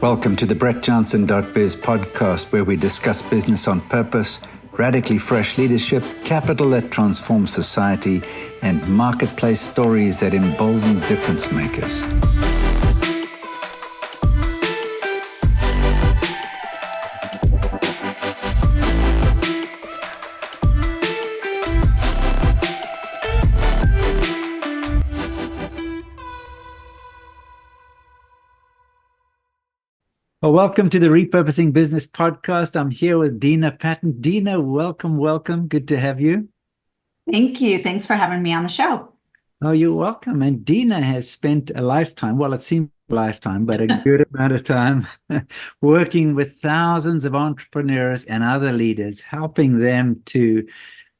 Welcome to the BrettJohnson.biz podcast, where we discuss business on purpose, radically fresh leadership, capital that transforms society, and marketplace stories that embolden difference makers. Well, welcome to the Repurposing Business podcast. I'm here with Dena Patton. Dena, welcome. Good to have you. Thank you. Thanks for having me on the show. Oh, you're welcome. And Dena has spent a lifetime, well, it seems a lifetime, but a good amount of time working with thousands of entrepreneurs and other leaders, helping them to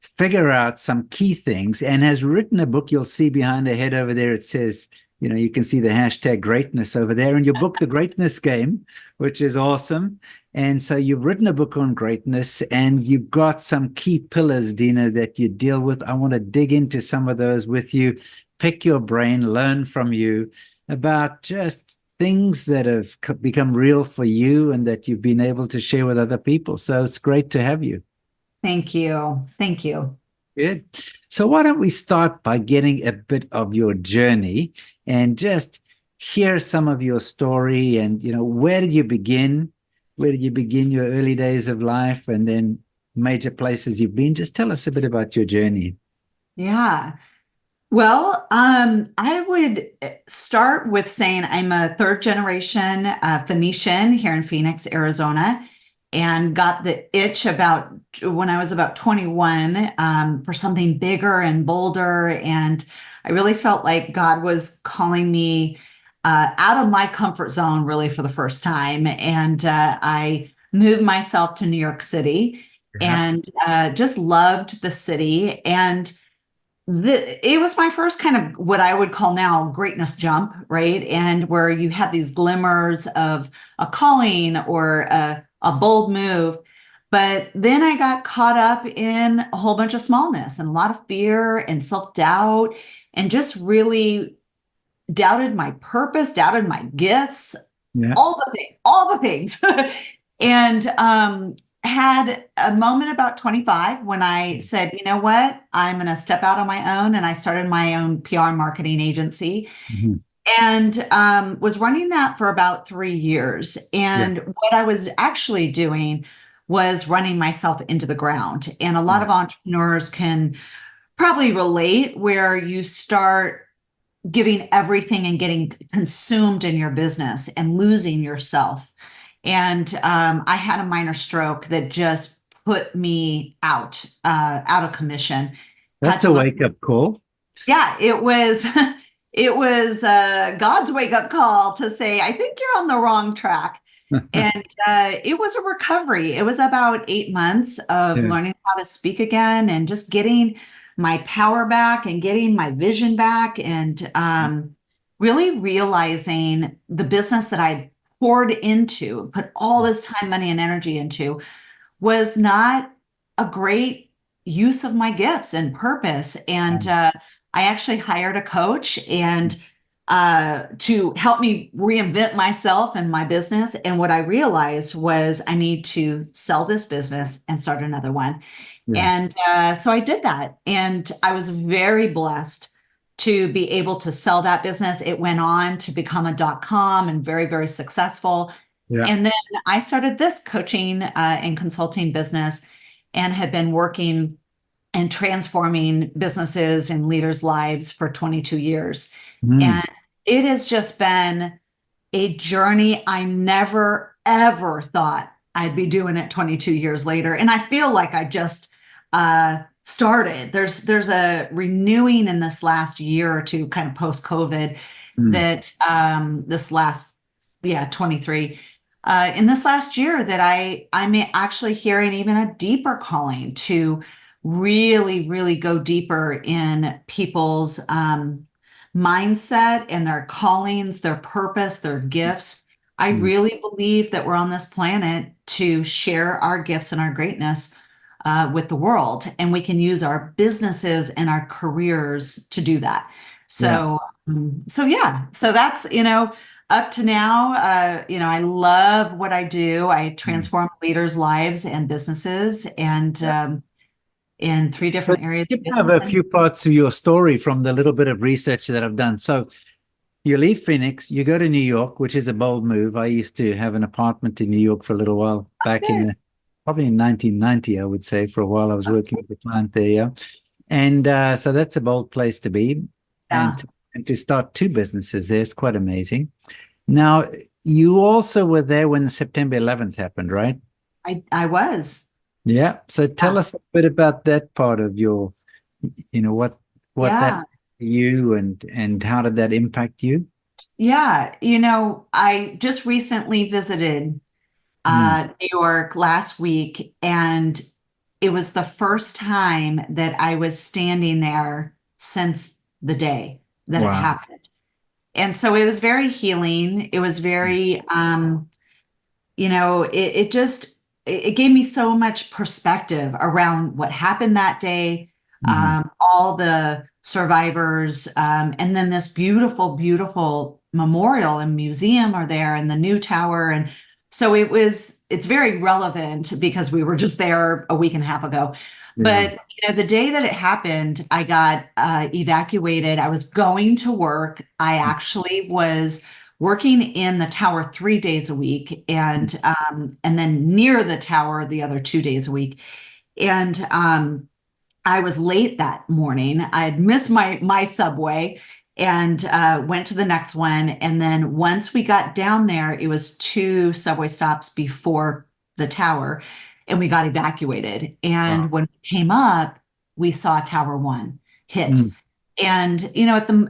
figure out some key things, and has written a book. You'll see behind her head over there, it says, you can see the hashtag greatness over there in your book, The Greatness Game, which is awesome. And so you've written a book on greatness, and you've got some key pillars, Dena, that you deal with. I want to dig into some of those with you, pick your brain, learn from you about just things that have become real for you and that you've been able to share with other people. So it's great to have you. Thank you. Thank you. Good. So why don't we start by getting a bit of your journey and just hear some of your story, and, where did you begin? Where did you begin your early days of life, and then major places you've been? Just tell us a bit about your journey. Yeah. Well, I would start with saying I'm a third generation Phoenician here in Phoenix, Arizona, and got the itch when I was about 21 for something bigger and bolder. And I really felt like God was calling me out of my comfort zone, really, for the first time. And I moved myself to New York City and just loved the city. And it was my first kind of what I would call now greatness jump, right? And where you have these glimmers of a calling or a bold move. But then I got caught up in a whole bunch of smallness and a lot of fear and self-doubt, and just really doubted my purpose, doubted my gifts, all the things. And had a moment about 25 when I said, you know what, I'm going to step out on my own. And I started my own PR marketing agency. Mm-hmm. And was running that for about 3 years. And what I was actually doing was running myself into the ground. And a lot of entrepreneurs can probably relate, where you start giving everything and getting consumed in your business and losing yourself. And I had a minor stroke that just put me out of commission. That's a wake-up call. Yeah, it was. It was God's wake-up call to say, I think you're on the wrong track. And it was a recovery. It was about 8 months of learning how to speak again, and just getting my power back and getting my vision back, and really realizing the business that I poured into, put all this time, money, and energy into, was not a great use of my gifts and purpose. And I actually hired a coach and to help me reinvent myself and my business. And what I realized was I need to sell this business and start another one. And so I did that. And I was very blessed to be able to sell that business. It went on to become a .com and very, very successful. And then I started this coaching and consulting business, and had been working and transforming businesses and leaders' lives for 22 years. And it has just been a journey I never, ever thought I'd be doing it 22 years later. And I feel like I just started. There's a renewing in this last year or two, kind of post-COVID, that this last, 23, in this last year, that I'm actually hearing even a deeper calling to really, really go deeper in people's mindset and their callings, their purpose, their gifts. I really believe that we're on this planet to share our gifts and our greatness with the world, and we can use our businesses and our careers to do that. So that's, up to now, I love what I do. I Mm. transform leaders' lives and businesses, and in three But different areas of skip over business. a few parts of your story from the little bit of research that I've done. So you leave Phoenix, you go to New York, which is a bold move. I used to have an apartment in New York for a little while back in Good. the probably in 1990, I would say. For a while, I was working with a client there, yeah. And so that's a bold place to be, and Yeah, and to start two businesses there is quite amazing. Now, you also were there when the September 11th happened, right? I was. Yeah. So tell Yeah. us a bit about that part of your, what that Yeah. meant to you, and how did that impact you? Yeah. I just recently visited Mm. New York last week, and it was the first time that I was standing there since the day that it Wow. happened. And so it was very healing. It was very, it just it gave me so much perspective around what happened that day, Mhm. all the survivors, and then this beautiful, beautiful memorial and museum are there, and the new tower. And so it's very relevant because we were just there a week and a half ago. Yeah. But the day that it happened, I got evacuated. I was going to work. I actually was working in the tower 3 days a week, and then near the tower the other 2 days a week. And I was late that morning. I had missed my subway and went to the next one. And then once we got down there, it was two subway stops before the tower, and we got evacuated. And Wow. when we came up, we saw Tower One hit. Mm. And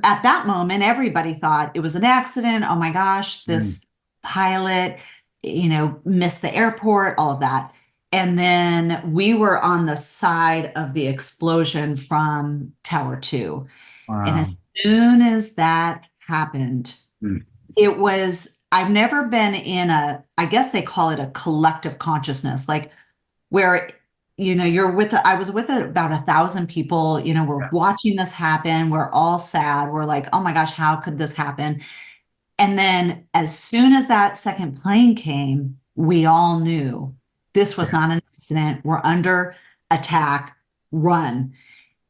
at that moment, everybody thought it was an accident. Oh my gosh, Mm. this pilot, missed the airport, all of that. And then we were on the side of the explosion from Tower Two. And Wow. as soon as that happened, Mm. I've never been I guess they call it a collective consciousness, like where I was with about 1,000 people. We're Yeah. watching this happen, we're all sad, we're like, oh my gosh, how could this happen? And then as soon as that second plane came, we all knew this was Yeah. not an accident, we're under attack, run.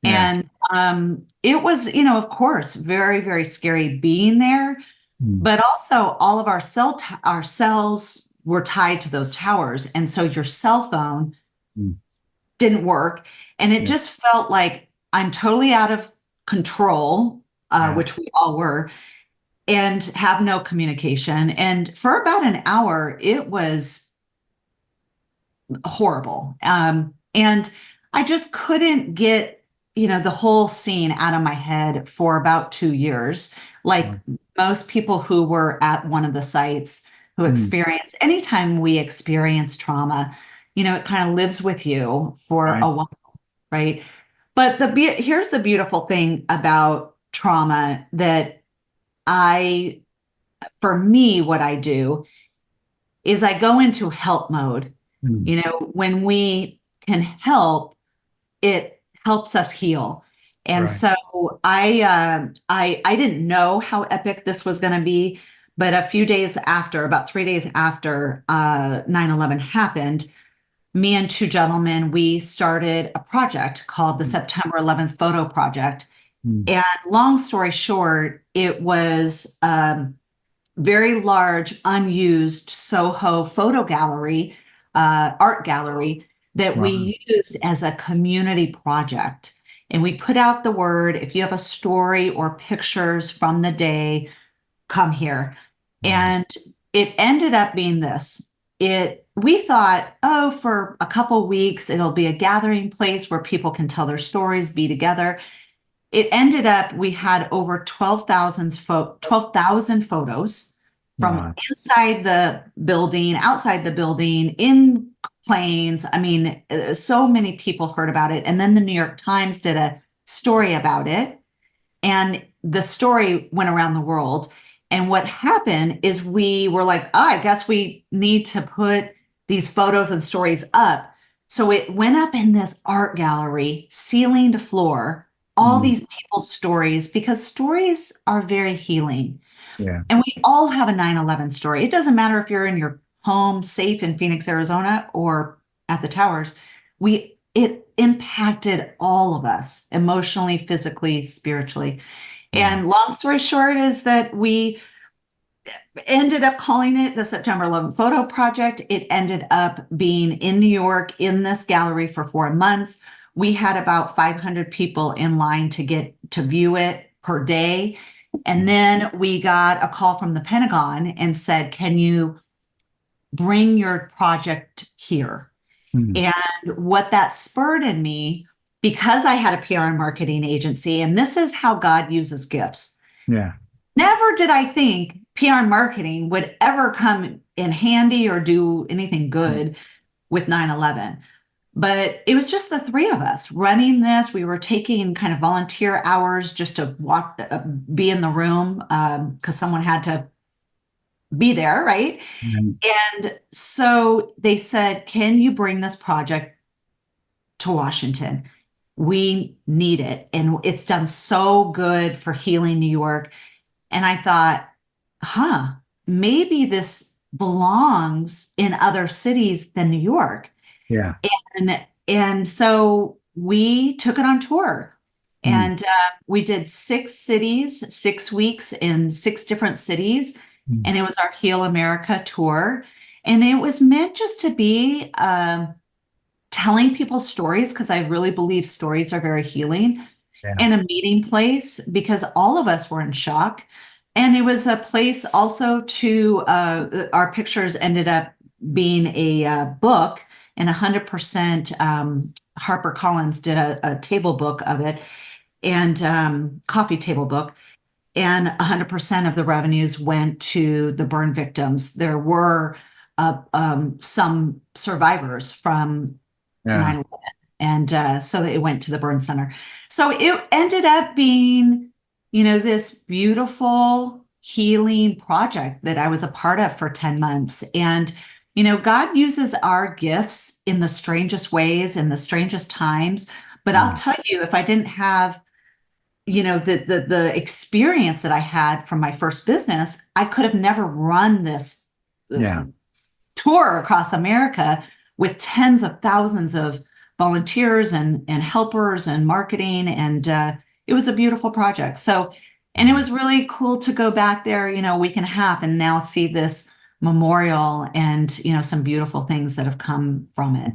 Yeah. And it was, of course, very, very scary being there, Mm. but also all of our cells were tied to those towers, and so your cell phone Mm. didn't work. And it Yeah. just felt like I'm totally out of control, Yeah. which we all were, and have no communication. And for about an hour, it was horrible. And I just couldn't get, the whole scene out of my head for about 2 years. Like Wow. most people who were at one of the sites who Mm. experience, anytime we experience trauma, it kind of lives with you for Right. a while, right? But here's the beautiful thing about trauma that I, for me, what I do is I go into help mode. Mm. When we can help, it helps us heal. And Right. so I didn't know how epic this was going to be, but a few days after, about 3 days after 9/11 happened, me and two gentlemen, we started a project called the Mm. September 11th Photo Project. Mm. And long story short, it was very large, unused Soho photo gallery, art gallery that Wow. we used as a community project. And we put out the word, if you have a story or pictures from the day, come here. Wow. And it ended up being this. We thought, oh, for a couple weeks, it'll be a gathering place where people can tell their stories, be together. It ended up, we had over 12,000 photos from Wow. inside the building, outside the building, in planes. I mean, so many people heard about it. And then the New York Times did a story about it. And the story went around the world. And what happened is we were like, oh, I guess we need to put these photos and stories up. So it went up in this art gallery, ceiling to floor, all Mm. these people's stories, because stories are very healing. Yeah. And we all have a 9/11 story. It doesn't matter if you're in your home safe in Phoenix, Arizona, or at the towers. It impacted all of us emotionally, physically, spiritually. Mm. And long story short is that we ended up calling it the September 11th Photo Project. It ended up being in New York in this gallery for 4 months. We had about 500 people in line to get to view it per day. And then we got a call from the Pentagon and said, can you bring your project here? Mm. And what that spurred in me, because I had a PR and marketing agency, and this is how God uses gifts. Yeah. Never did I think PR and marketing would ever come in handy or do anything Mm. good with 9/11. But it was just the three of us running this. We were taking kind of volunteer hours just to walk, be in the room because someone had to be there, right? Mm. And so they said, can you bring this project to Washington? We need it. And it's done so good for healing New York. And I thought, maybe this belongs in other cities than New York. Yeah. And so we took it on tour. Mm. And we did 6 cities, 6 weeks in 6 different cities. Mm. And it was our Heal America tour. And it was meant just to be telling people stories, because I really believe stories are very healing, Yeah. and a meeting place because all of us were in shock. And it was a place also to, our pictures ended up being a book, and 100% HarperCollins did a table book of it, and coffee table book. And 100% of the revenues went to the burn victims. There were some survivors from Yeah. 9/11. And so it went to the burn center. So it ended up being, this beautiful healing project that I was a part of for 10 months. And, God uses our gifts in the strangest ways, in the strangest times. But I'll Mm. tell you, if I didn't have, the experience that I had from my first business, I could have never run this Yeah. tour across America with tens of thousands of volunteers and helpers and marketing. And it was a beautiful project. So, and it Mm. was really cool to go back there, a week and a half and now see this memorial and, some beautiful things that have come from it.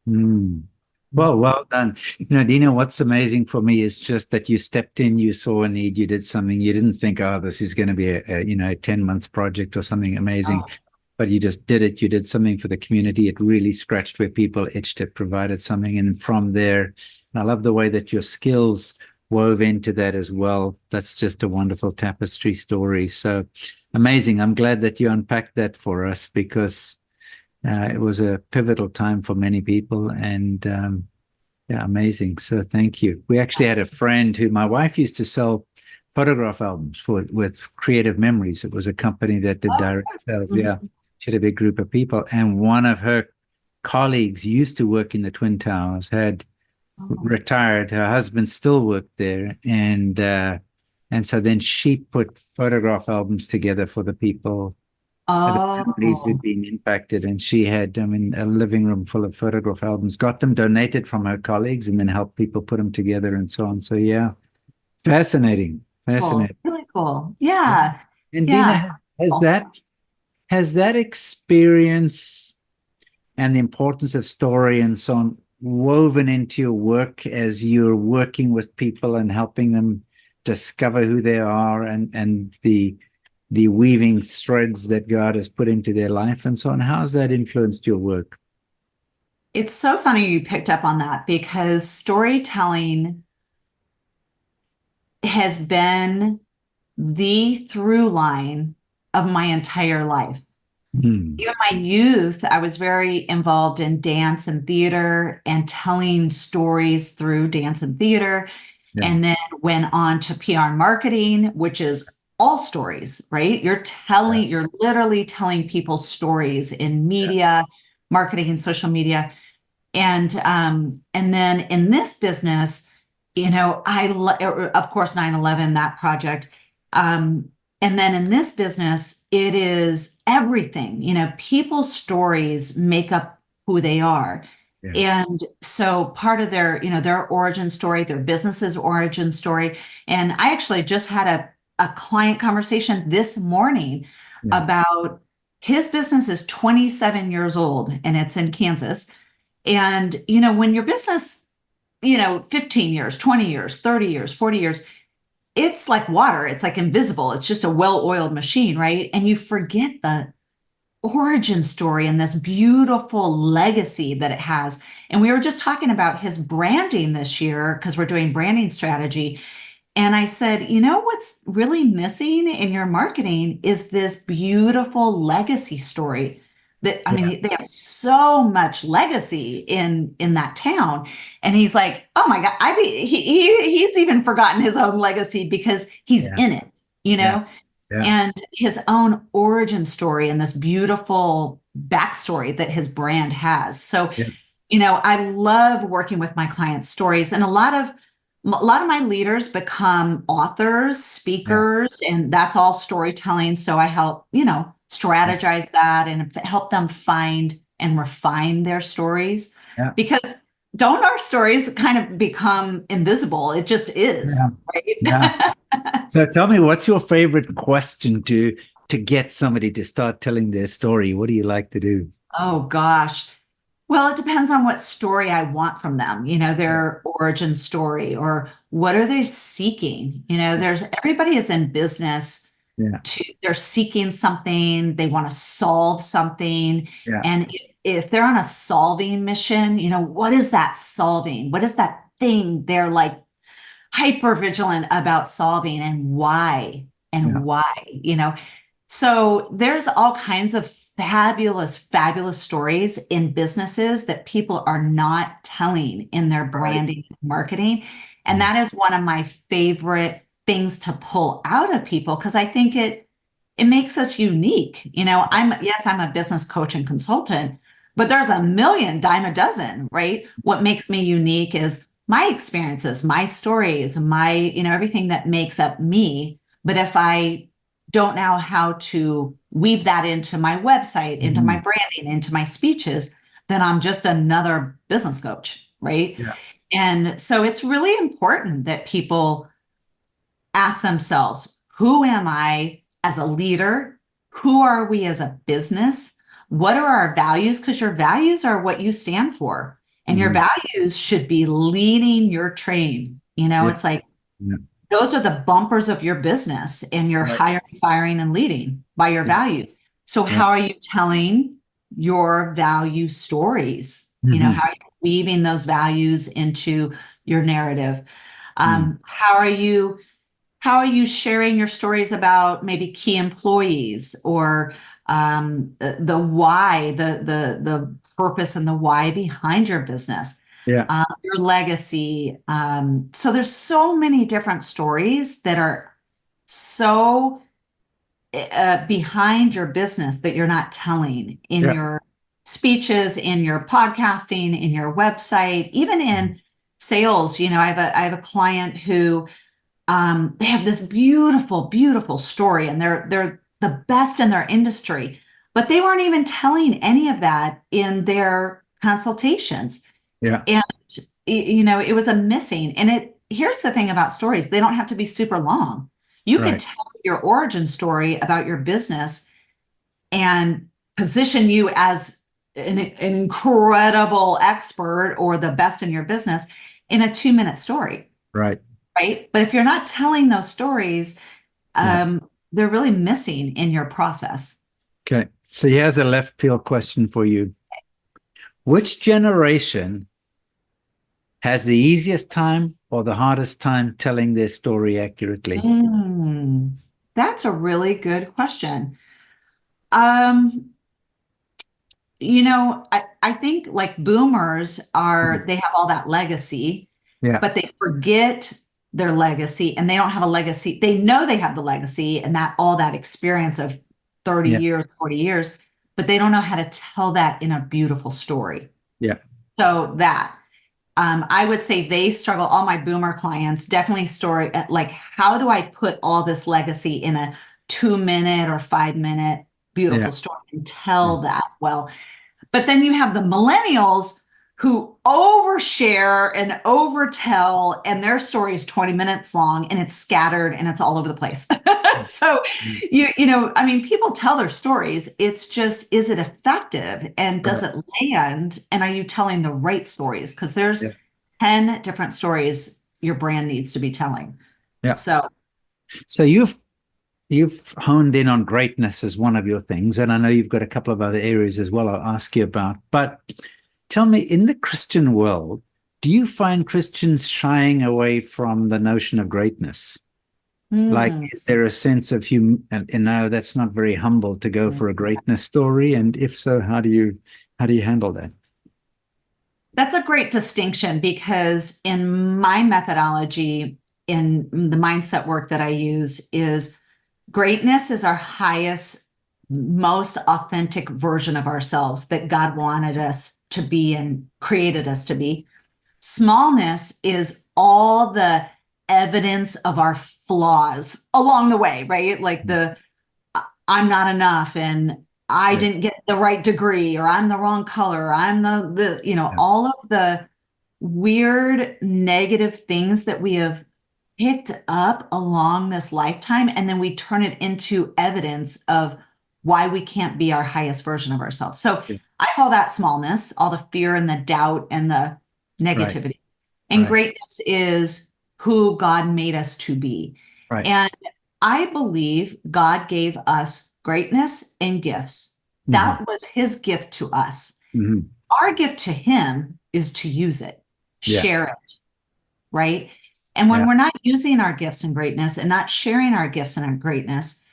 Mm. Well, well done. Dina, what's amazing for me is just that you stepped in, you saw a need, you did something. You didn't think, oh, this is going to be a 10-month project or something amazing, Oh, but you just did it. You did something for the community. It really scratched where people itched. It provided something. And from there, I love the way that your skills wove into that as well. That's just a wonderful tapestry story. So amazing. I'm glad that you unpacked that for us because it was a pivotal time for many people, and yeah, amazing. So thank you. We actually had a friend who my wife used to sell photograph albums for with Creative Memories. It was a company that did direct sales. Yeah, mhm. she had a big group of people, and one of her colleagues used to work in the Twin Towers, had Oh, retired. Her husband still worked there, and so then she put photograph albums together for the people, the families who'd oh, been impacted. And she had, I mean, a living room full of photograph albums, got them donated from her colleagues, and then helped people put them together and so on. So, yeah, fascinating. cool. Fascinating. Really cool. Yeah. Yeah. And Yeah. Dina, has Cool. that experience and the importance of story and so on woven into your work as you're working with people and helping them discover who they are, and the weaving threads that God has put into their life and so on? How has that influenced your work? It's so funny you picked up on that because storytelling has been the through line of my entire life. Hmm. In my youth, I was very involved in dance and theater and telling stories through dance and theater, Yeah. and then went on to PR and marketing, which is all stories, right? Yeah. You're literally telling people stories in Yeah. media, marketing and social media. And then in this business, of course, 9/11, that project. Um, And then in this business, it is everything. People's stories make up who they are. Yeah. And so part of their origin story, their business's origin story. And I actually just had a client conversation this morning Yeah. about his business is 27 years old and it's in Kansas. And, when your business, 15 years, 20 years, 30 years, 40 years, it's like water. It's like invisible. It's just a well-oiled machine, right? And you forget the origin story and this beautiful legacy that it has. And we were just talking about his branding this year because we're doing branding strategy. And I said, what's really missing in your marketing is this beautiful legacy story. That, I Yeah. mean, they have so much legacy in that town. And he's like, oh my God, he's even forgotten his own legacy because he's Yeah. in it, you Yeah. know, Yeah. and his own origin story and this beautiful backstory that his brand has. So, Yeah. I love working with my clients' stories, and a lot of my leaders become authors, Yeah. speakers, and that's all storytelling. So I help, Yeah. strategize that and help them find and refine their stories, Yeah. because don't our stories kind of become invisible? It just Yeah. is, Yeah. right? So tell me, what's your favorite question to get somebody to start telling their story? What do you like to do? Oh gosh. Well, it depends on what story I want from them, Yeah. their origin story, or what are they seeking? Everybody is in business Yeah. they're seeking something, they want to solve something. Yeah. And if they're on a solving mission, what is that solving? What is that thing they're like hyper vigilant about solving, and why? And Yeah. why, so there's all kinds of fabulous, fabulous stories in businesses that people are not telling in their Right. branding and marketing. And Mm. that is one of my favorite things to pull out of people, because I think it makes us unique. I'm a business coach and consultant, but there's a million, dime a dozen, right? What makes me unique is my experiences, my stories, everything that makes up me. But if I don't know how to weave that into my website, into my Mhm. branding, into my speeches, then I'm just another business coach, right? Yeah. And so it's really important that people ask themselves, who am I as a leader? Who are we as a business? What are our values? Because your values are what you stand for. And your Mhm. values should be leading your train. Yeah. It's like Yeah. those are the bumpers of your business, and you're Right. hiring, firing, and leading by your Yeah. values. So Yeah. how are you telling your value stories? Mhm. How are you weaving those values into your narrative? Mm. How are you sharing your stories about maybe key employees, or the why, the purpose and the why behind your business, Yeah. your legacy? So there's so many different stories that are so behind your business that you're not telling in Yeah. your speeches, in your podcasting, in your website, even Mhm. in sales. I have a client who they have this beautiful, beautiful story, and they're the best in their industry, but they weren't even telling any of that in their consultations. Yeah. And it was a missing. And here's the thing about stories: they don't have to be super long. You could Right. tell your origin story about your business and position you as an incredible expert or the best in your business in a 2-minute story, Right. right? But if you're not telling those stories, Yeah. they're really missing in your process. Okay. So here's a left field question for you. Which generation has the easiest time or the hardest time telling their story accurately? Mm, that's a really good question. Um, I think like boomers Mm. they have all that legacy, Yeah. but they forget their legacy, and they don't have a legacy. They know they have the legacy and that all that experience of 30 Yeah. years, 40 years, but they don't know how to tell that in a beautiful story. Yeah. So I would say they struggle. All my boomer clients definitely story like, how do I put all this legacy in a 2-minute or 5-minute Yeah. beautiful story and tell that well. But then you have the millennials who overshare and overtell, and their story is 20 minutes long and it's scattered and it's all over the place. So I mean, people tell their stories. It's just, is it effective and does it land? And are you telling the right stories? Because there's 10 different stories your brand needs to be telling. Yeah. So you've honed in on greatness as one of your things, and I know you've got a couple of other areas as well I'll ask you about. But tell me, in the Christian world, do you find Christians shying away from the notion of greatness? Like, is there a sense of and no, that's not very humble to go for a greatness story? And if so, how do you handle that? That's a great distinction, because in my methodology, in the mindset work that I use, is greatness is our highest, most authentic version of ourselves that God wanted us to be and created us to be. Smallness is all the evidence of our flaws along the way, right? Like I'm not enough, and I didn't get the right degree, or I'm the wrong color, or I'm all of the weird negative things that we have picked up along this lifetime, and then we turn it into evidence of why we can't be our highest version of ourselves. So I call that smallness, all the fear and the doubt and the negativity. And greatness is who God made us to be. And I believe God gave us greatness and gifts. That was his gift to us. Our gift to him is to use it, share it, right? And when we're not using our gifts and greatness and not sharing our gifts and our greatness,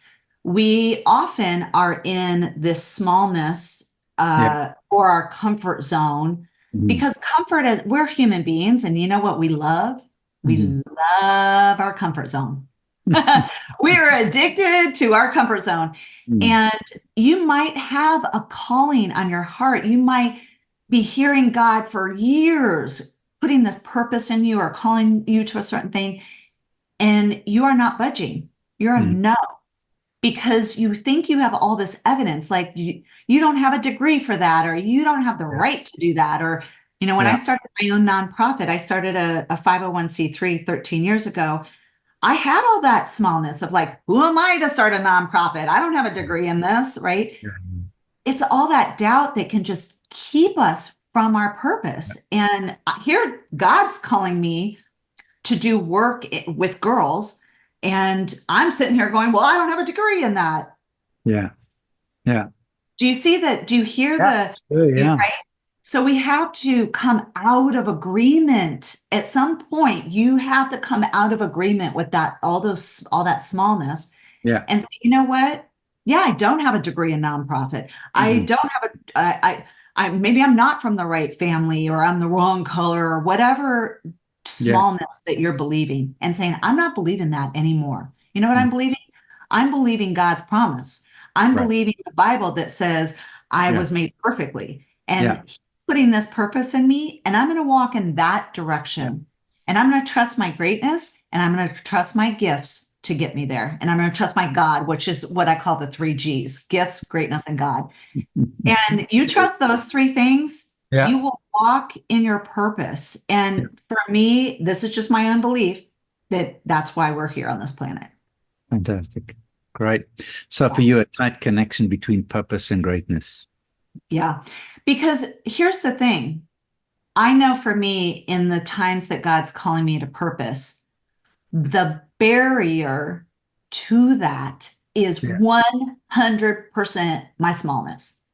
we often are in this smallness or our comfort zone, because comfort, as we're human beings, and you know what we love? We love our comfort zone. We are addicted to our comfort zone. And you might have a calling on your heart. You might be hearing God for years, putting this purpose in you or calling you to a certain thing, and you are not budging. You're a no, because you think you have all this evidence, like you don't have a degree for that, or you don't have the right to do that. Or, when I started my own nonprofit, I started a 501c3 13 years ago. I had all that smallness of like, who am I to start a nonprofit? I don't have a degree in this, right? It's all that doubt that can just keep us from our purpose. And here, God's calling me to do work with girls, and I'm sitting here going, well, I don't have a degree in that. Yeah. Do you see that? Do you hear right? So we have to come out of agreement. At some point, you have to come out of agreement with that, all that smallness. And say, you know what? Yeah, I don't have a degree in nonprofit. I don't have maybe I'm not from the right family, or I'm the wrong color, or whatever smallness that you're believing, and saying, I'm not believing that anymore. You know what I'm believing? I'm believing God's promise. I'm believing the Bible that says I was made perfectly, and he's putting this purpose in me, and I'm going to walk in that direction. And I'm going to trust my greatness, and I'm going to trust my gifts to get me there. And I'm going to trust my God, which is what I call the 3 G's: gifts, greatness, and God. And you trust those 3 things, you will walk in your purpose. And for me, this is just my own belief that that's why we're here on this planet. Fantastic. Great. So for you, a tight connection between purpose and greatness. Yeah. Because here's the thing. I know for me, in the times that God's calling me to purpose, the barrier to that is 100% my smallness.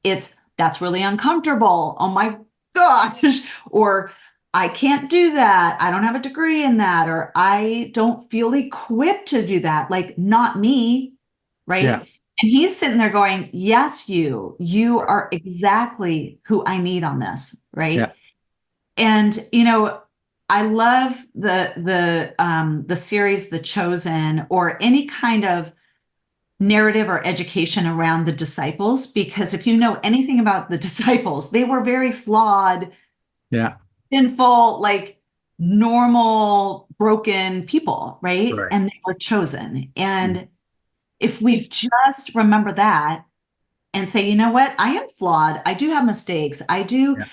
That's really uncomfortable. Oh my gosh. Or I can't do that. I don't have a degree in that. Or I don't feel equipped to do that. Like, not me. Right. And he's sitting there going, yes, you are exactly who I need on this. Right. And, I love the series, The Chosen, or any kind of narrative or education around the disciples, because if you know anything about the disciples, they were very flawed, sinful, like normal, broken people, right? And they were chosen. And If we just remember that and say, you know what, I am flawed. I do have mistakes. Yeah.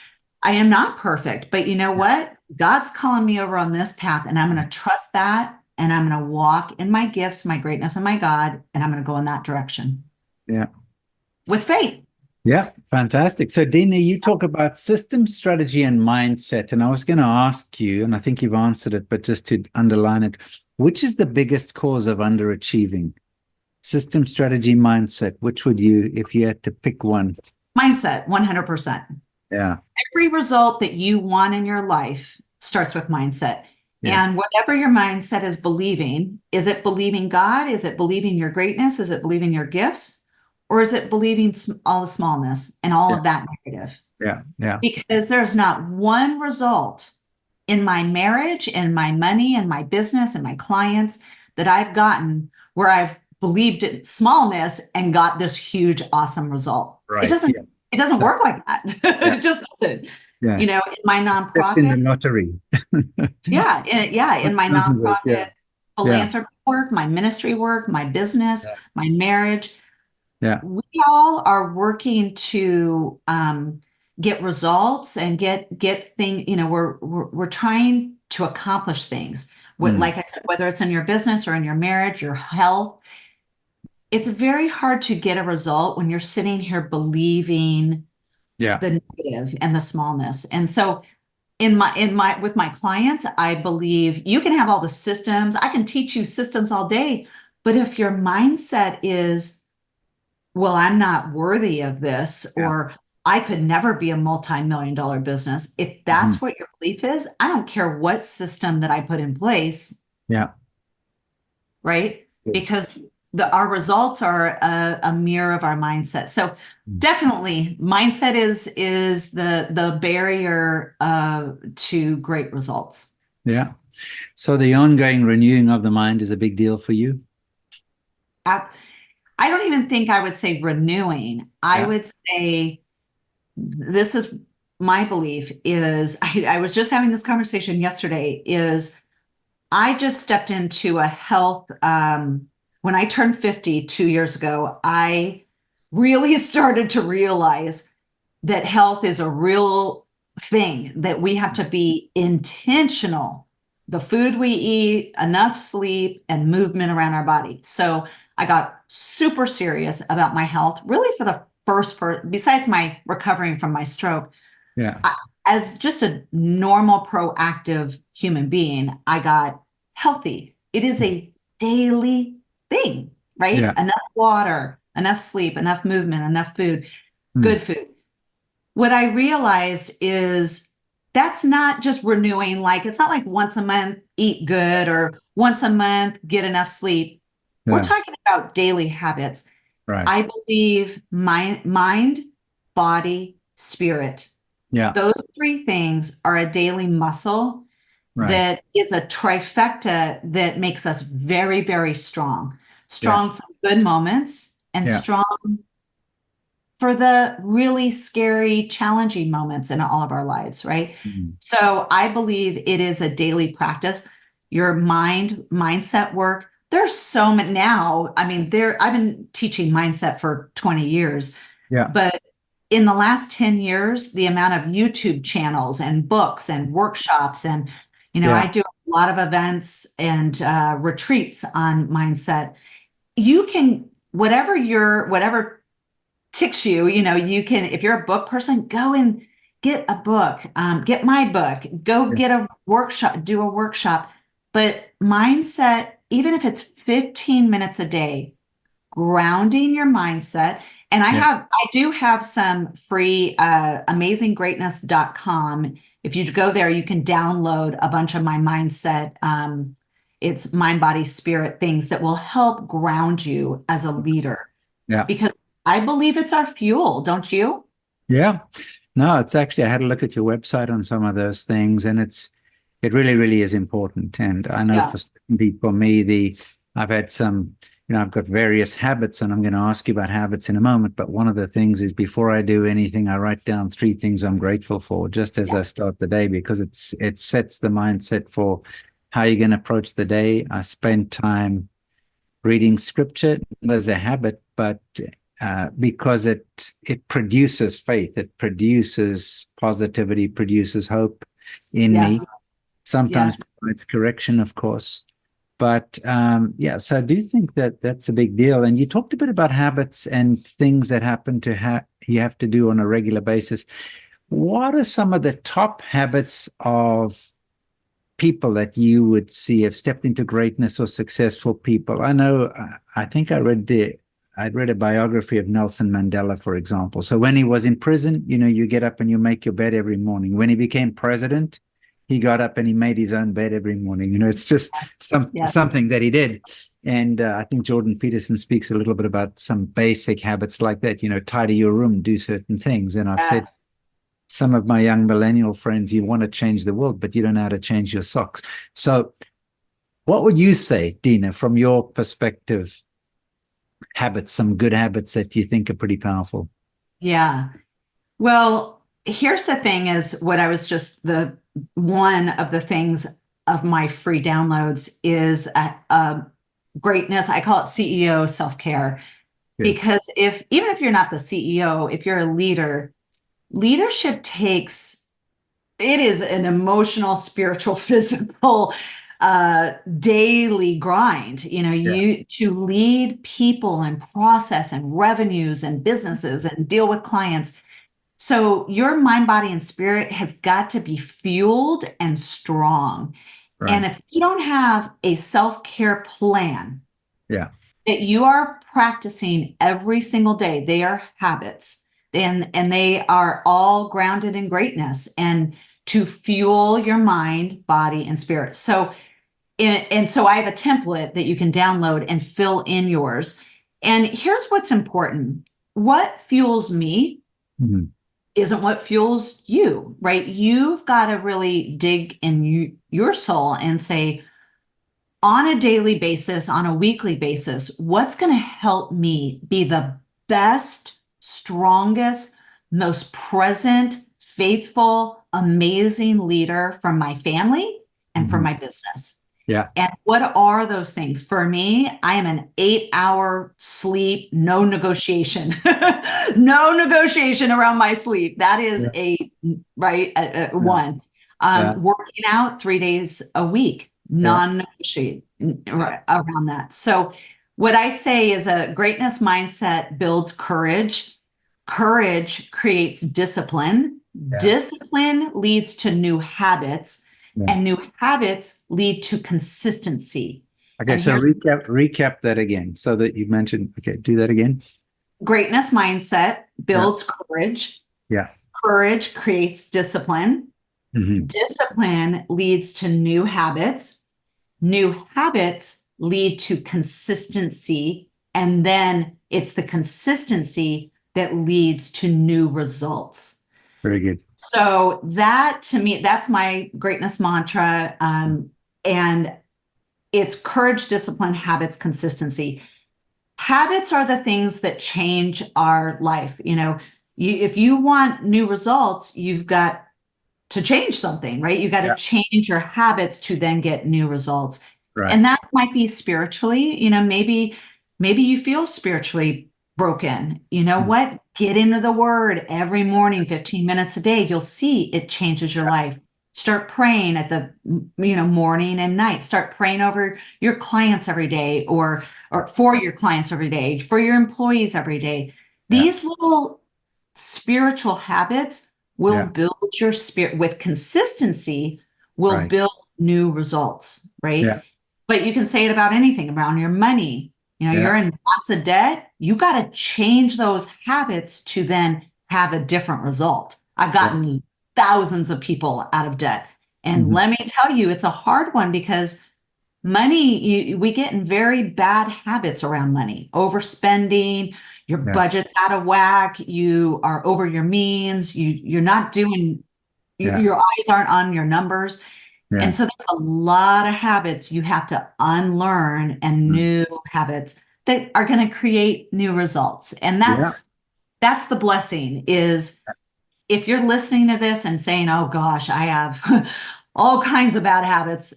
I am not perfect, but you know what? God's calling me over on this path, and I'm going to trust that. And I'm going to walk in my gifts, my greatness, and my God, and I'm going to go in that direction Yeah. with faith. Yeah, fantastic. So, Dina, you talk about system, strategy, and mindset. And I was going to ask you, and I think you've answered it, but just to underline it, which is the biggest cause of underachieving? System, strategy, mindset. Which would you, if you had to pick one? Mindset, 100%. Yeah. Every result that you want in your life starts with mindset. Yeah. And whatever your mindset is it believing God? Is it believing your greatness? Is it believing your gifts? Or is it believing all the smallness and all Yeah. of that negative? Yeah. Yeah. Because there's not one result in my marriage, in my money, in my business, and my clients that I've gotten where I've believed in smallness and got this huge, awesome result. Right. It doesn't work like that. Yeah. It just doesn't. Yeah. You know, in my Except in the nonprofit, lottery. in my Doesn't work. Yeah. nonprofit philanthropy work, my ministry work, my business, Yeah. my marriage, Yeah. we all are working to get results and get things. You know, we're trying to accomplish things. Like I said, whether it's in your business or in your marriage, your health, it's very hard to get a result when you're sitting here believing Yeah. the negative and the smallness. And so with my clients, I believe you can have all the systems. I can teach you systems all day, but if your mindset is, well, I'm not worthy of this, Yeah. or I could never be a multi-million-dollar business. If that's what your belief is, I don't care what system that I put in place. Yeah. Right? Because our results are a mirror of our mindset. So definitely mindset is the barrier to great results. Yeah. So the ongoing renewing of the mind is a big deal for you? I don't even think I would say renewing. I would say, this is my belief is, I was just having this conversation yesterday, is I just stepped into a health, when I turned 50 2 years ago, I really started to realize that health is a real thing, that we have to be intentional. The food we eat, enough sleep, and movement around our body. So I got super serious about my health, really for the besides my recovering from my stroke. Yeah. As just a normal, proactive human being, I got healthy. It is a daily thing, right? Yeah. Enough water, enough sleep, enough movement, enough food, good food. What I realized is that's not just renewing, like it's not like once a month eat good or once a month get enough sleep. Yeah. We're talking about daily habits. Right. I believe mind, body, spirit. Yeah. Those three things are a daily muscle that is a trifecta that makes us very, very strong. Strong for good moments and strong for the really scary, challenging moments in all of our lives, right? So I believe it is a daily practice. Your mindset work. There's so many now. I mean, I've been teaching mindset for 20 years. Yeah. But in the last 10 years, the amount of YouTube channels and books and workshops and, I do a lot of events and retreats on mindset. You can, whatever ticks you, you can, if you're a book person, go and get a book, get my book, go get a workshop, do a workshop. But mindset, even if it's 15 minutes a day, grounding your mindset. And I do have some free amazinggreatness.com. If you go there, you can download a bunch of my mindset. It's mind, body, spirit things that will help ground you as a leader. Yeah. Because I believe it's our fuel, don't you? Yeah. No, it's actually, I had a look at your website on some of those things, and it really, really is important. And I know for me, I've had some, I've got various habits, and I'm going to ask you about habits in a moment. But one of the things is, before I do anything, I write down 3 things I'm grateful for just as I start the day, because it sets the mindset for how you're going to approach the day. I spend time reading scripture as a habit, but because it produces faith, it produces positivity, produces hope in Yes. me. Sometimes Yes. it's correction, of course. But yeah, so I do think that that's a big deal. And you talked a bit about habits and things that happen to you have to do on a regular basis. What are some of the top habits of people that you would see have stepped into greatness or successful people? I know, I think I'd read a biography of Nelson Mandela, for example. So when he was in prison, you get up and you make your bed every morning. When he became president, he got up and he made his own bed every morning. It's just Yes. something that he did. And I think Jordan Peterson speaks a little bit about some basic habits like that, tidy your room, do certain things. And I've said, Yes. some of my young millennial friends, you want to change the world, but you don't know how to change your socks. So what would you say, Dena, from your perspective, habits, some good habits that you think are pretty powerful? Yeah. Well, here's the thing is what I was just the one of the things of my free downloads is greatness. I call it CEO self-care because even if you're not the CEO, if you're a leader, leadership it is an emotional, spiritual, physical, daily grind. You to lead people and process and revenues and businesses and deal with clients. So your mind, body, and spirit has got to be fueled and strong. Right. And if you don't have a self-care plan, Yeah. that you are practicing every single day, they are habits, and they are all grounded in greatness and to fuel your mind, body, and spirit. So so I have a template that you can download and fill in yours. And here's what's important. What fuels me isn't what fuels you, right? You've got to really dig in your soul and say, on a daily basis, on a weekly basis, what's going to help me be the best, strongest, most present, faithful, amazing leader for my family and for my business? Yeah. And what are those things? For me, I am an 8-hour sleep, no negotiation, no negotiation around my sleep. That is one. Working out 3 days a week, non-negotiate around that. So what I say is a greatness mindset builds courage. Courage creates discipline. Discipline leads to new habits. And new habits lead to consistency. Okay, so recap that again. So that you mentioned, okay, do that again. Greatness mindset builds courage. Yeah. Courage creates discipline. Discipline leads to new habits. New habits lead to consistency. And then it's the consistency that leads to new results. Very good. So that, to me, that's my greatness mantra. And it's courage, discipline, habits, consistency. Habits are the things that change our life. If you want new results, you've got to change something, right? You got to change your habits to then get new results. Right. And that might be spiritually, maybe you feel spiritually broken. You know what? Get into the word every morning, 15 minutes a day. You'll see it changes your life. Start praying at the, morning and night. Start praying over your clients every day or for your clients every day, for your employees every day. These little spiritual habits will build your spirit with consistency, will build new results, right? Yeah. But you can say it about anything, around your money. You're in lots of debt. You got to change those habits to then have a different result. I've gotten thousands of people out of debt. And let me tell you, it's a hard one because money, we get in very bad habits around money, overspending, your budget's out of whack, you are over your means, you're not doing, your eyes aren't on your numbers. And so there's a lot of habits you have to unlearn and new habits that are going to create new results. And that's the blessing is if you're listening to this and saying, oh gosh, I have all kinds of bad habits,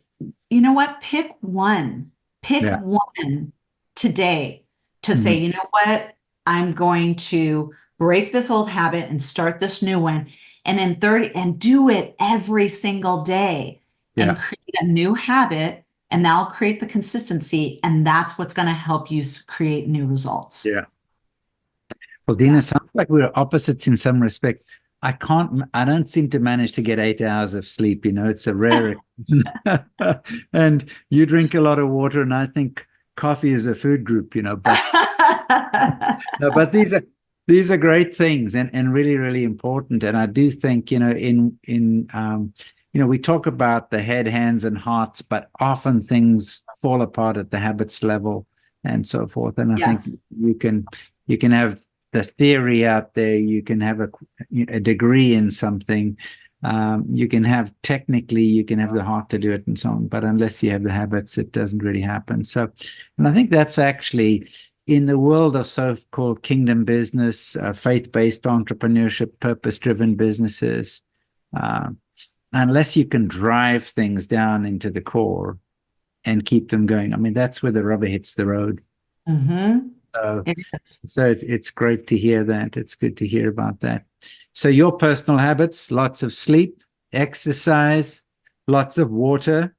you know what? Pick one today to say, you know what? I'm going to break this old habit and start this new one. And in 30 and do it every single day and Yeah. create a new habit. And that'll create the consistency. And that's what's going to help you create new results. Yeah. Well, Yeah. Dina, sounds like we're opposites in some respects. I don't seem to manage to get 8 hours of sleep. It's a rare. And you drink a lot of water, and I think coffee is a food group, but no, but these are great things and really, really important. And I do think, we talk about the head, hands, and hearts, but often things fall apart at the habits level and so forth. And I think Yes. you can have the theory out there, you can have a degree in something, you can have the heart to do it and so on, but unless you have the habits, it doesn't really happen. So, and I think that's actually in the world of so-called kingdom business, faith-based entrepreneurship, purpose-driven businesses, uh, unless you can drive things down into the core and keep them going, I mean, that's where the rubber hits the road. Mm-hmm. So, It is. it's great to hear that. It's good to hear about that. So your personal habits, lots of sleep, exercise, lots of water,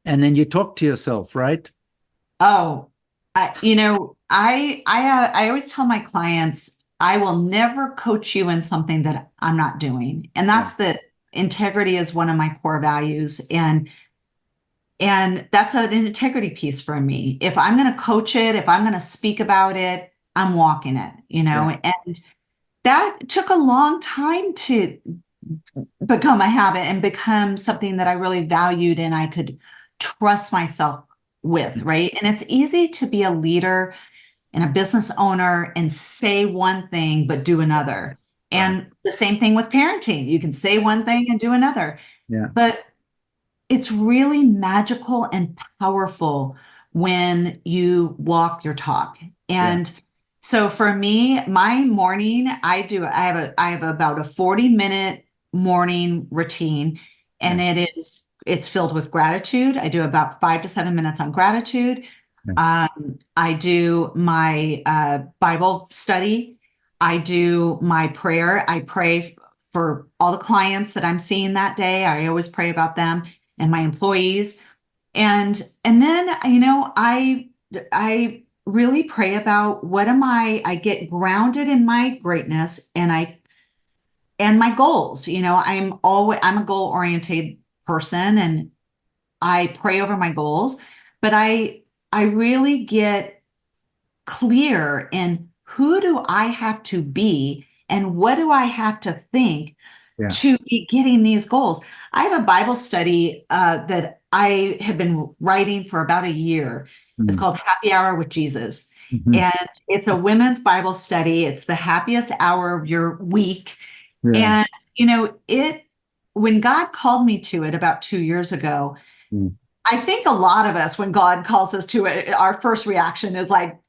and then you talk to yourself, right? Oh, I always tell my clients, I will never coach you in something that I'm not doing. And Yeah. that's that integrity is one of my core values. And that's an integrity piece for me. If I'm going to coach it, if I'm going to speak about it, I'm walking it, Yeah. and that took a long time to become a habit and become something that I really valued and I could trust myself with, right? And it's easy to be a leader and a business owner and say one thing but do another. Right. And the same thing with parenting. You can say one thing and do another. Yeah. But it's really magical and powerful when you walk your talk. Yeah. And so for me, my morning, I have about a 40-minute morning routine, Yeah. and it's filled with gratitude. I do about 5 to 7 minutes on gratitude. Yeah. I do my Bible study. I do my prayer. I pray for all the clients that I'm seeing that day. I always pray about them and my employees. And then, I really pray about I get grounded in my greatness and my goals. I'm a goal oriented person and I pray over my goals, but I really get clear in who do I have to be and what do I have to think Yeah. to be getting these goals. I have a Bible study that I have been writing for about a year. It's Mm. called Happy Hour with Jesus. Mhm. And it's a women's Bible study. It's the happiest hour of your week. Yeah. And, when God called me to it about 2 years ago, Mm. I think a lot of us, when God calls us to it, our first reaction is like,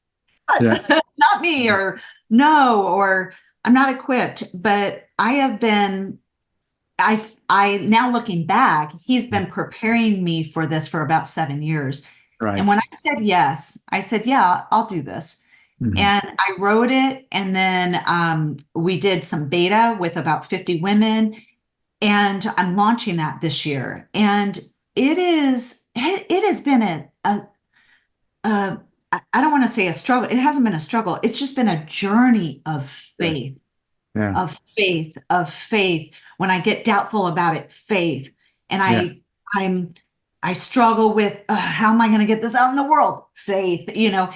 Yeah. not me, or no, or I'm not equipped. But I now looking back, he's been preparing me for this for about 7 years. And Right. when I said yes, I said, yeah, I'll do this. Mhm. And I wrote it. And then we did some beta with about 50 women. And I'm launching that this year. And it has been a I don't want to say a struggle. It hasn't been a struggle. It's just been a journey Yeah. Yeah. of faith. When I get doubtful about it, faith. And Yeah. I struggle with how am I going to get this out in the world? Faith. Mm.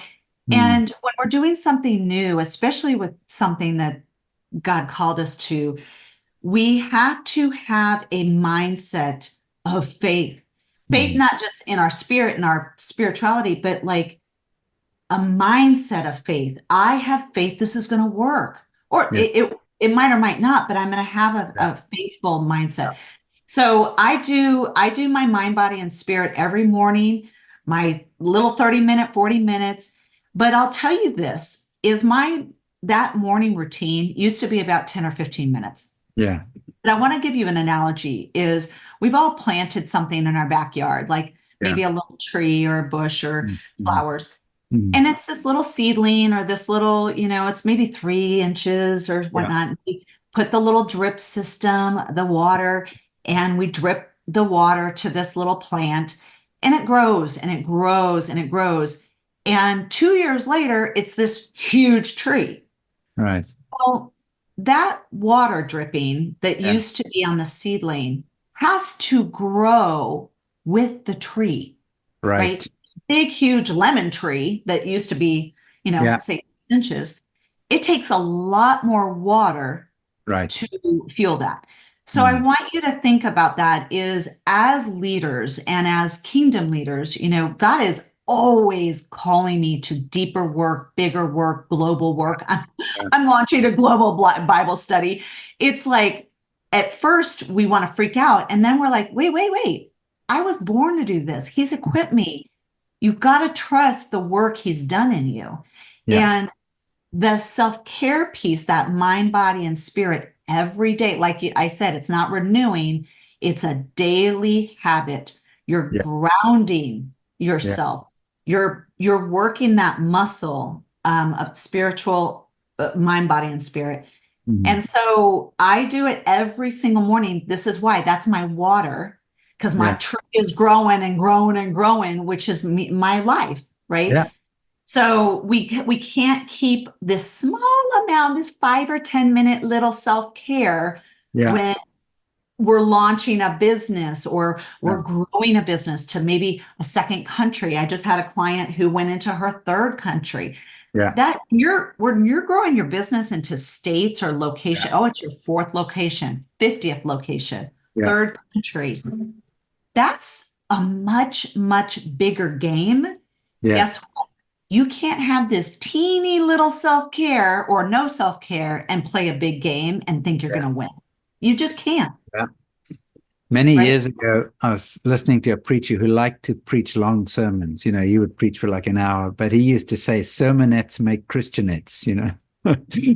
And when we're doing something new, especially with something that God called us to, we have to have a mindset of faith. Faith, Mm. not just in our spirit and our spirituality, but like a mindset of faith. I have faith this is going to work. Or Yeah. it might or might not, but I'm going to have Yeah. a faithful mindset. So I do my mind, body, and spirit every morning, my little 30-minute, 40 minutes. But I'll tell you this is that morning routine used to be about 10 or 15 minutes. Yeah. But I want to give you an analogy is we've all planted something in our backyard, like Yeah. maybe a little tree or a bush or Mm. Mhm. flowers. Mm. And it's this little seedling or this little, it's maybe 3 inches or Yeah. whatnot. We put the little drip system, the water, and we drip the water to this little plant, and it grows and it grows and it grows. And 2 years later, it's this huge tree. Right. Well, that water dripping that Yeah. used to be on the seedling has to grow with the tree, Right. right? This big, huge lemon tree that used to be, Yeah. say 6 inches, it takes a lot more water Right. to fuel that. So I Mm. want you to think about that is as leaders and as kingdom leaders, God is always calling me to deeper work, bigger work, global work. Yeah. I'm launching a global Bible study. It's like at first we want to freak out, and then we're like, wait. I was born to do this. He's equipped me. You've got to trust the work he's done in you. Yeah. And the self-care piece, that mind, body, and spirit every day, like I said, it's not renewing, it's a daily habit. You're Yeah. grounding Yeah. yourself. You're working that muscle of spiritual mind, body, and spirit. Mm. And so I do it every single morning. This is why that's my water, because my Yeah. tree is growing and growing and growing, which is my life, right? Yeah. So we can't keep this small amount, this 5 or 10 minute little self-care Yeah. when we're launching a business or Yeah. we're growing a business to maybe a second country. I just had a client who went into her third country. Yeah. That when you're growing your business into states or location, Yeah. oh, it's your fourth location, 50th location, Yeah. third country. That's a much, much bigger game. Yeah. Guess what? You can't have this teeny little self-care or no self-care and play a big game and think you're Yeah. going to win. You just can't, Yeah. Many right? years ago, I was listening to a preacher who liked to preach long sermons. He would preach for like an hour, but he used to say, sermonettes make Christianettes.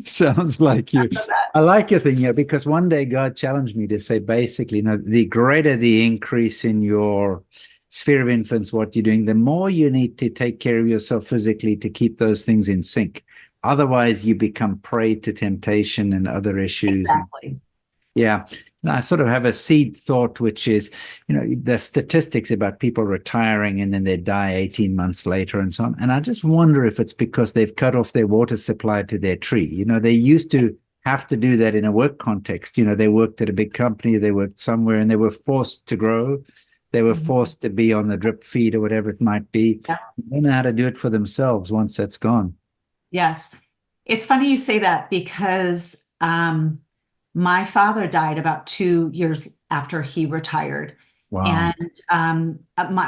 Sounds like you. I like your thing here because one day God challenged me to say, basically, the greater the increase in your sphere of influence, what you're doing, the more you need to take care of yourself physically to keep those things in sync. Otherwise, you become prey to temptation and other issues. Exactly. Yeah. And I sort of have a seed thought, which is, the statistics about people retiring and then they die 18 months later and so on. And I just wonder if it's because they've cut off their water supply to their tree. They used to have to do that in a work context. They worked at a big company, they worked somewhere, and they were forced to grow. They were forced to be on the drip feed or whatever it might be. Yeah. They know how to do it for themselves once that's gone. Yes. It's funny you say that because my father died about 2 years after he retired. Wow. And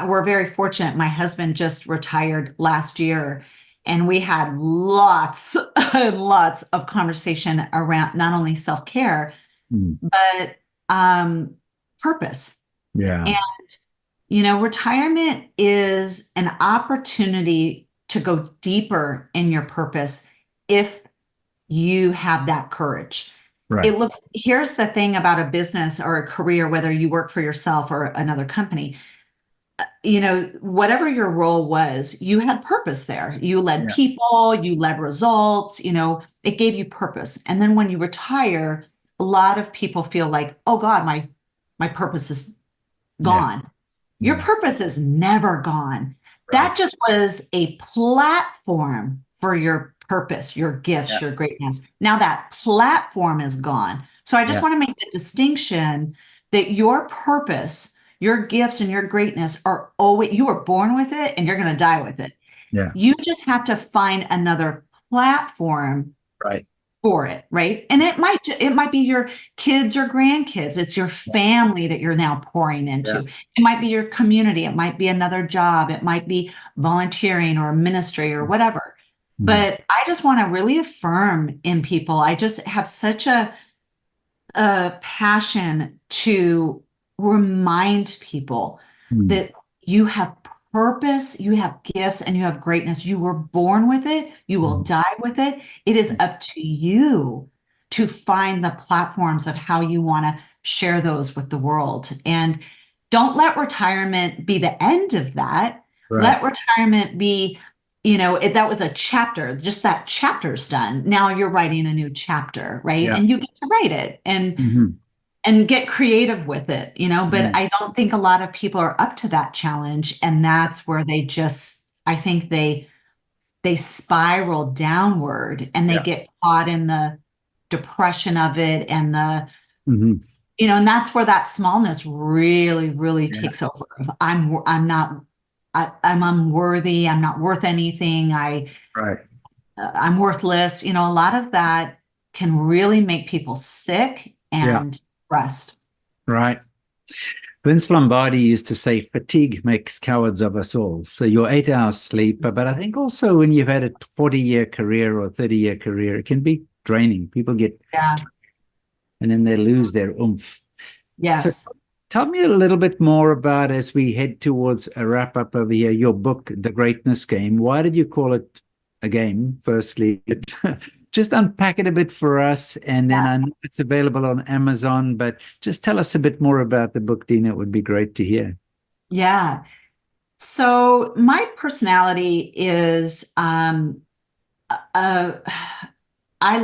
we're very fortunate. My husband just retired last year, and we had lots and lots of conversation around not only self-care, but purpose. Yeah. And, retirement is an opportunity to go deeper in your purpose if you have that courage. Right. Here's the thing about a business or a career, whether you work for yourself or another company, whatever your role was, you had purpose there. You led people, you led results, it gave you purpose. And then when you retire, a lot of people feel like, oh God, my purpose is gone. Your purpose is never gone. That just was a platform for your purpose, your gifts, your greatness. Now that platform is gone. So I just want to make the distinction that your purpose, your gifts, and your greatness are always, you were born with it and you're going to die with it. Yeah. You just have to find another platform for it, right? And it might be your kids or grandkids. It's your family that you're now pouring into. It might be your community. It might be another job. It might be volunteering or ministry or whatever. But I just want to really affirm in people. I just have such a passion to remind people that you have purpose, you have gifts, and you have greatness. You were born with it. You will die with it. It is up to you to find the platforms of how you want to share those with the world. And don't let retirement be the end of that. Let retirement be that was a chapter, just that chapter's done. Now you're writing a new chapter, right? Yeah. And you get to write it Hmm. and get creative with it, but Yeah. I don't think a lot of people are up to that challenge. And that's where I think they spiral downward and they Yeah. get caught in the depression of it and Hmm. and that's where that smallness really, really Yeah. takes over. I'm not, I'm unworthy. I'm not worth anything. Right. I'm worthless. A lot of that can really make people sick Yeah. and depressed. Right. Vince Lombardi used to say fatigue makes cowards of us all. So your 8 hours sleep, but I think also when you've had a 40-year career or 30-year career, it can be draining. People get, Yeah. and then they lose their oomph. So Yes. tell me a little bit more about, as we head towards a wrap up over here, your book, The Greatness Game. Why did you call it a game, firstly? Just unpack it a bit for us. And then Yeah. I know it's available on Amazon, but just tell us a bit more about the book, Dena. It would be great to hear. Yeah. So my personality is uh, I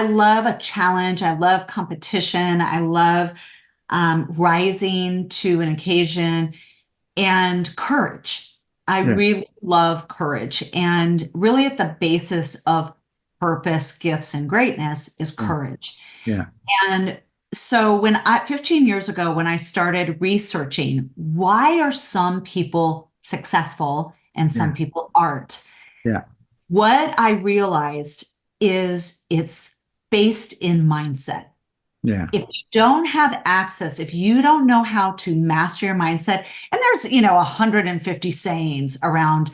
love a challenge. I love competition. I love rising to an occasion and courage. I Yeah. really love courage. And really, at the basis of purpose, gifts, and greatness is Yeah. courage. Yeah. And so 15 years ago, when I started researching why are some people successful and Yeah. some people aren't, Yeah. what I realized is it's based in mindset. Yeah. If you don't have access, if you don't know how to master your mindset, and there's 150 sayings around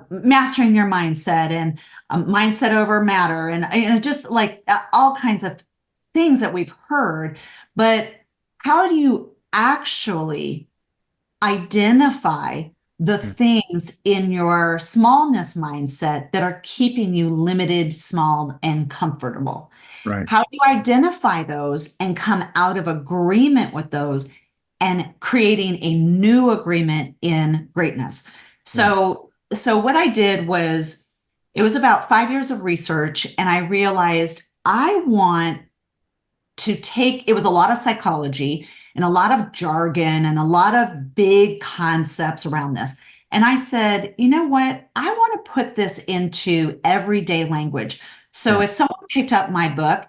mastering your mindset and mindset over matter, and just like all kinds of things that we've heard, but how do you actually identify the Yeah. things in your smallness mindset that are keeping you limited, small, and comfortable? Right. How do you identify those and come out of agreement with those and creating a new agreement in greatness? Yeah. So what I did was it was about 5 years of research, and I realized I want to take it was a lot of psychology and a lot of jargon and a lot of big concepts around this. And I said, you know what? I want to put this into everyday language. So Yeah. if someone picked up my book,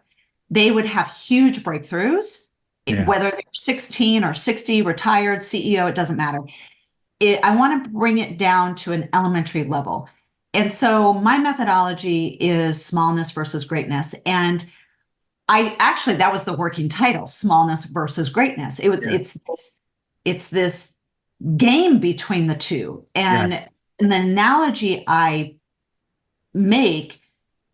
they would have huge breakthroughs, Yeah. whether they're 16 or 60, retired, CEO, it doesn't matter. I want to bring it down to an elementary level. And so my methodology is smallness versus greatness. And that was the working title, smallness versus greatness. Yeah. It's this game between the two. Yeah. And the analogy I make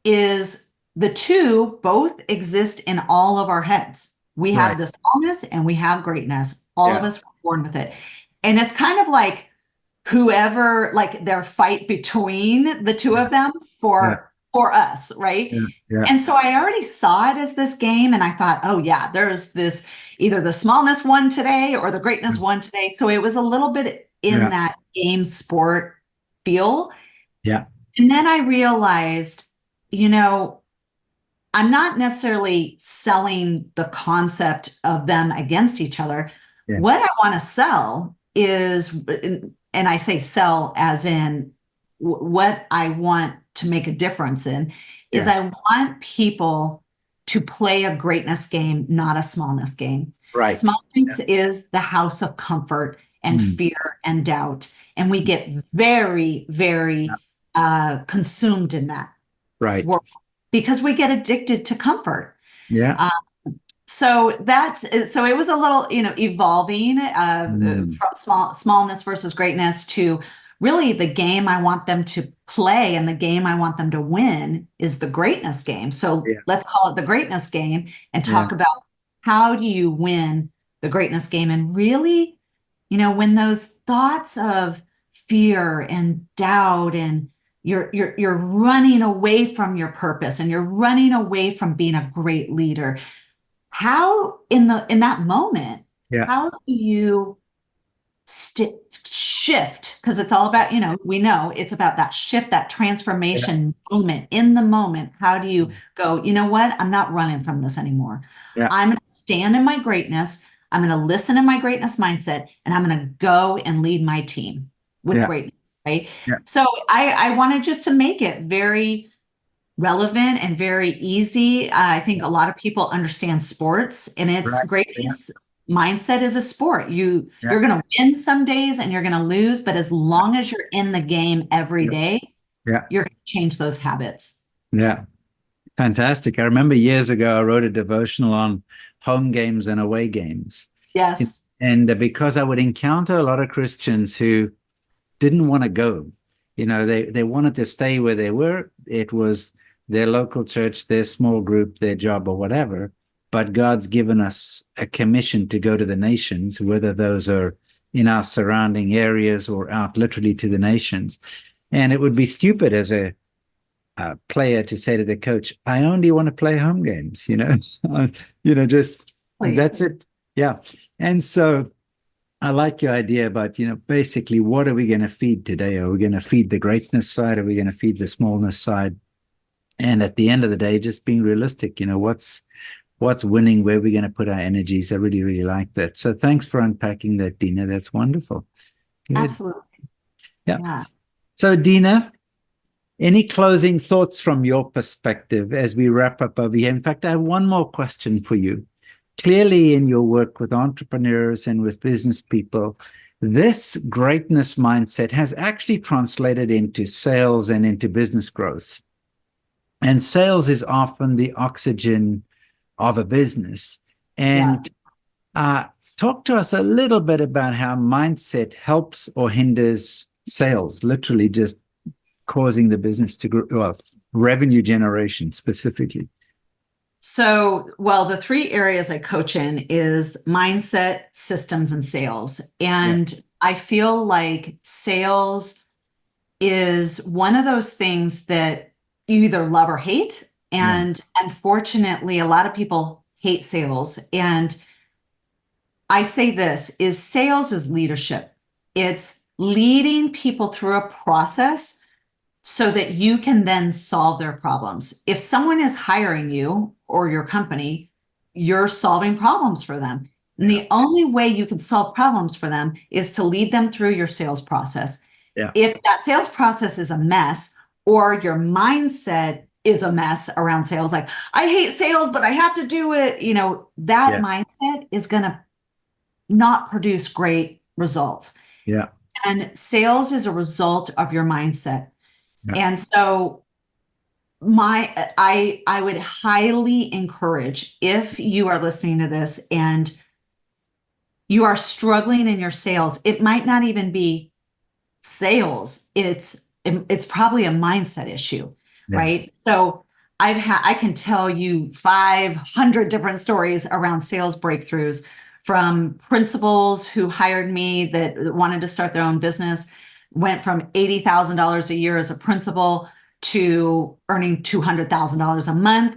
is the two both exist in all of our heads. We have Right. the smallness and we have greatness. All of Yeah. us were born with it. And it's kind of like whoever, like their fight between the two Yeah. of them Yeah. for us, right? Yeah. Yeah. And so I already saw it as this game, and I thought, oh yeah, there's this either the smallness one today or the greatness one today. So it was a little bit in Yeah. that game sport feel. Yeah. And then I realized, you know, I'm not necessarily selling the concept of them against each other. Yeah. What I want to sell is, and I say sell as in what I want to make a difference in, is Yeah. I want people to play a greatness game, not a smallness game. Right. Smallness is the house of comfort and Mm. fear and doubt. And we get very, Yeah. very consumed in that Right. world because we get addicted to comfort. Yeah. Uh, so it was a little, evolving Mm. from smallness versus greatness to really the game I want them to play and the game I want them to win is the greatness game. So Yeah. let's call it the greatness game and Yeah. talk about how do you win the greatness game and really, when those thoughts of fear and doubt and you're running away from your purpose and you're running away from being a great leader. How in that moment, Yeah. how do you shift, because it's all about, we know it's about that shift, that transformation moment in the moment. How do you go, you know what? I'm not running from this anymore. Yeah. I'm going to stand in my greatness. I'm going to listen in my greatness mindset, and I'm going to go and lead my team with greatness, right? Yeah. So I wanted just to make it very relevant and very easy. I think a lot of people understand sports, and it's greatness mindset is a sport. You're going to win some days and you're going to lose, but as long as you're in the game every day, you're going to change those habits. Yeah. Fantastic. I remember years ago, I wrote a devotional on home games and away games. Yes. And because I would encounter a lot of Christians who didn't want to go, they wanted to stay where they were. It was their local church, their small group, their job, or whatever. But God's given us a commission to go to the nations, whether those are in our surrounding areas or out literally to the nations. And it would be stupid as a player to say to the coach, I only want to play home games, just that's it. Yeah. And so I like your idea about, basically, what are we going to feed today? Are we going to feed the greatness side? Are we going to feed the smallness side? And at the end of the day, just being realistic, what's winning, where we're going to put our energies. I really, really like that. So thanks for unpacking that, Dena. That's wonderful. Good. Absolutely. Yeah. So Dena, any closing thoughts from your perspective as we wrap up over here? In fact, I have one more question for you. Clearly, in your work with entrepreneurs and with business people, this greatness mindset has actually translated into sales and into business growth. And sales is often the oxygen of a business. And talk to us a little bit about how mindset helps or hinders sales, literally just causing the business to grow, well, revenue generation specifically. So, the three areas I coach in is mindset, systems, and sales. And I feel like sales is one of those things that you either love or hate. And unfortunately, a lot of people hate sales. And I say this is sales is leadership. It's leading people through a process so that you can then solve their problems. If someone is hiring you or your company, you're solving problems for them. And the only way you can solve problems for them is to lead them through your sales process. If that sales process is a mess, or your mindset is a mess around sales, like, I hate sales, but I have to do it, that mindset is going to not produce great results. And sales is a result of your mindset. And so I would highly encourage, if you are listening to this and you are struggling in your sales, it might not even be sales. It's probably a mindset issue, right? So I can tell you 500 different stories around sales breakthroughs, from principals who hired me that wanted to start their own business, went from $80,000 a year as a principal to earning $200,000 a month.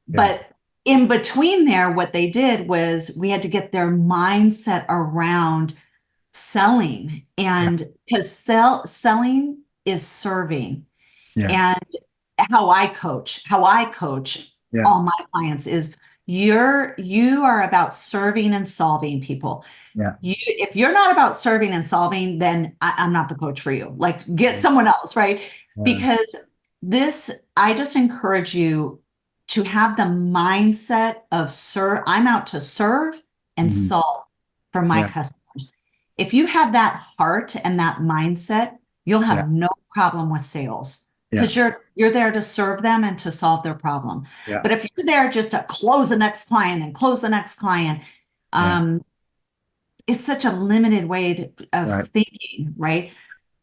But in between there, what they did was we had to get their mindset around selling, and because selling is serving. And how I coach all my clients is you are about serving and solving people. If you're not about serving and solving, then I'm not the coach for you. Like, get someone else, right? Because I just encourage you to have the mindset of I'm out to serve and solve for my customers. If you have that heart and that mindset, you'll have no problem with sales, because you're there to serve them and to solve their problem. But if you're there just to close the next client and close the next client, it's such a limited way of thinking, right?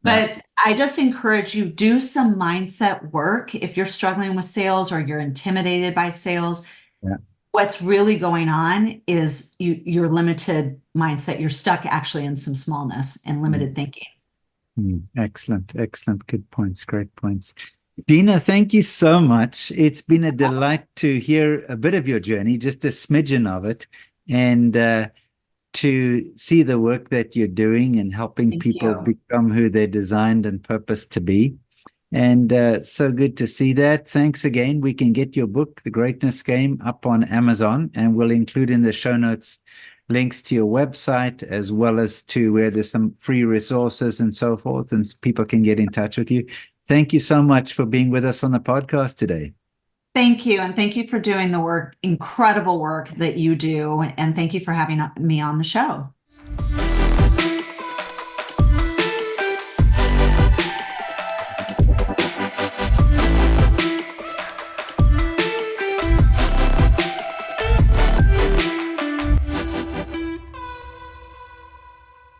But I just encourage you, do some mindset work. If you're struggling with sales or you're intimidated by sales, what's really going on is your limited mindset. You're stuck actually in some smallness and limited thinking. Excellent. Good points. Great points. Dena, thank you so much. It's been a delight to hear a bit of your journey, just a smidgen of it. And to see the work that you're doing and helping Thank people you. become who they're designed and purposed to be. And so good to see that. Thanks again. We can get your book, The Greatness Game, up on Amazon, and we'll include in the show notes links to your website as well as to where there's some free resources and so forth, and people can get in touch with you. Thank you so much for being with us on the podcast today. Thank you. And thank you for doing the work, incredible work that you do. And thank you for having me on the show.